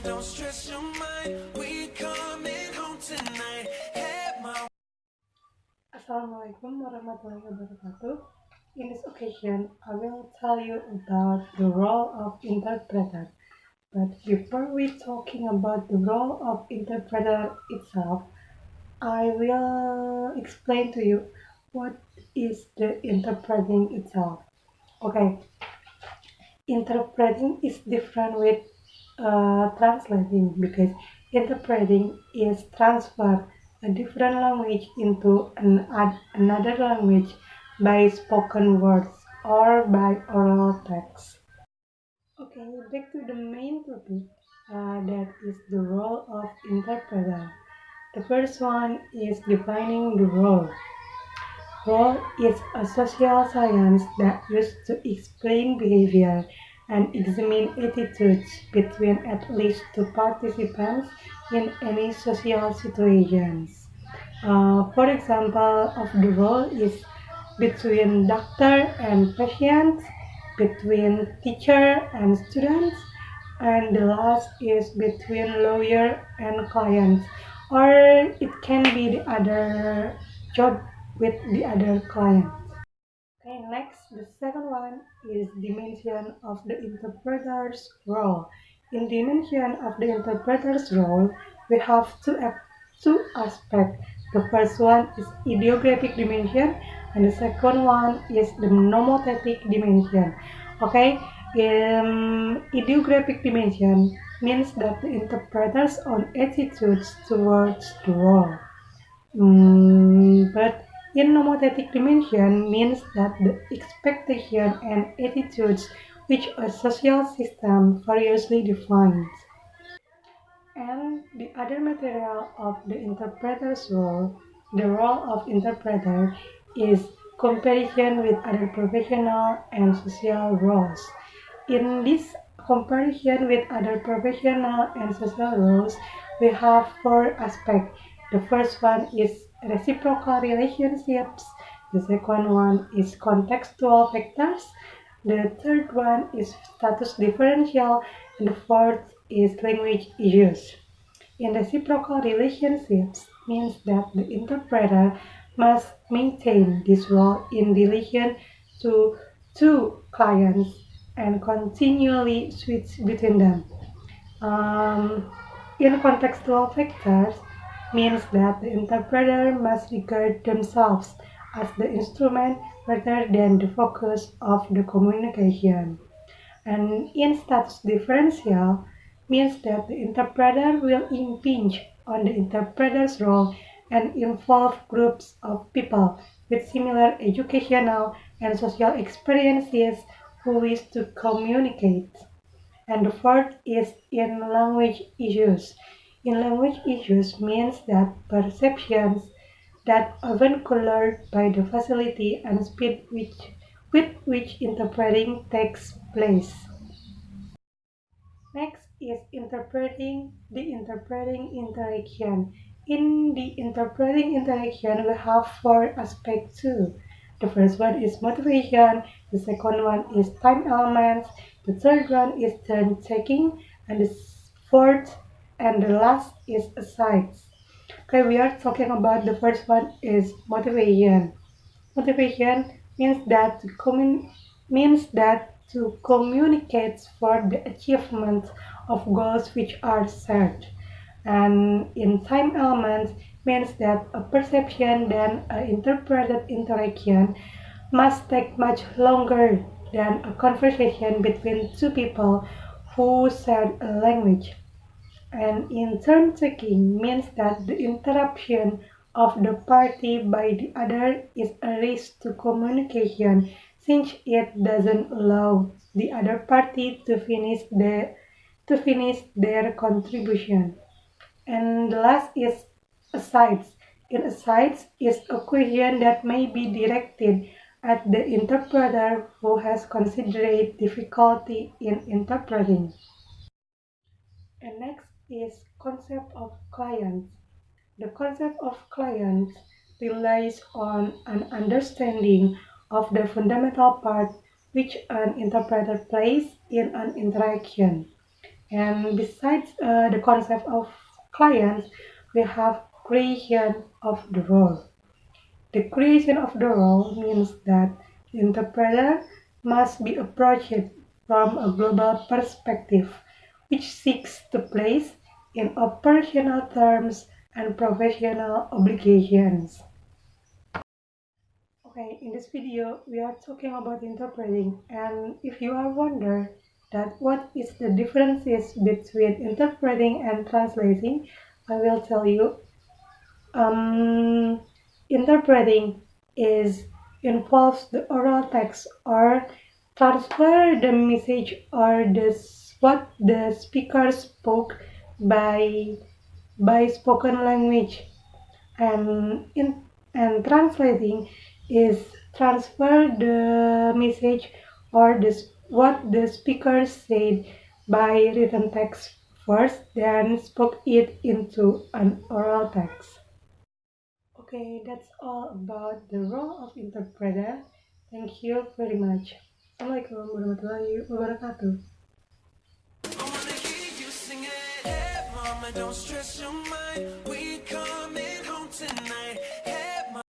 Don't stress your mind. We coming home tonight. Have my Assalamualaikum warahmatullahi wabarakatuh. In this occasion, I will tell you about the role of interpreter. But before we talking about the role of interpreter itself, I will explain to you what is the interpreting itself. Okay, interpreting is different with translating because interpreting is transfer a different language into another language by spoken words or by oral text. Okay, back to the main topic, that is the role of interpreter. The first one is defining the role. Role is a social science that used to explain behavior and examine attitudes between at least two participants in any social situations. For example, of the role is between doctor and patient, between teacher and students, and the last is between lawyer and client, or it can be the other job with the other client. Okay, next, the second one is dimension of the interpreter's role. In dimension of the interpreter's role, we have two aspects. The first one is ideographic dimension, and the second one is the nomothetic dimension. Okay, ideographic dimension means that the interpreter's own attitudes towards the role. But in nomothetic dimension means that the expectation and attitudes which a social system variously defines. And the other material of the interpreter's role, the role of interpreter is comparison with other professional and social roles. In this comparison with other professional and social roles, we have four aspects. The first one is reciprocal relationships. The second one is contextual factors. The third one is status differential, and the fourth is language issues. In reciprocal relationships means that the interpreter must maintain this role in relation to two clients and continually switch between them. Um, in contextual factors means that the interpreter must regard themselves as the instrument rather than the focus of the communication. And in status differential means that the interpreter will impinge on the interpreter's role and involve groups of people with similar educational and social experiences who wish to communicate. And the fourth is in language issues. In language issues means that perceptions that often colored by the facility and speed with which interpreting takes place. Next is interpreting interaction. In the interpreting interaction, we have four aspects too. The first one is motivation, the second one is time elements, the third one is turn taking, and the fourth and the last is asides. Okay, we are talking about the first one is motivation. Motivation means that to communicate for the achievement of goals which are set. And in time elements means that a perception than an interpreted interaction must take much longer than a conversation between two people who share a language. And in turn taking means that the interruption of the party by the other is a risk to communication since it doesn't allow the other party to finish their contribution. And the last is asides. In asides is a question that may be directed at the interpreter who has considerate difficulty in interpreting. And next is concept of clients. The concept of clients relies on an understanding of the fundamental part which an interpreter plays in an interaction. And besides the concept of clients, we have creation of the role. The creation of the role means that the interpreter must be approached from a global perspective, which seeks to place in operational terms and professional obligations. Okay, in this video, we are talking about interpreting, and if you are wonder that what is the differences between interpreting and translating, I will tell you. Um, Interpreting is involves the oral text or transfer the message or what the speaker spoke by spoken language, and translating is transfer the message or what the speaker said by written text first, then spoke it into an oral text. Okay, that's all about the role of interpreter. Thank you very much. Assalamualaikum warahmatullahi wabarakatuh. I wanna hear you sing it. Hey, mama, don't stress your mind. We coming home tonight.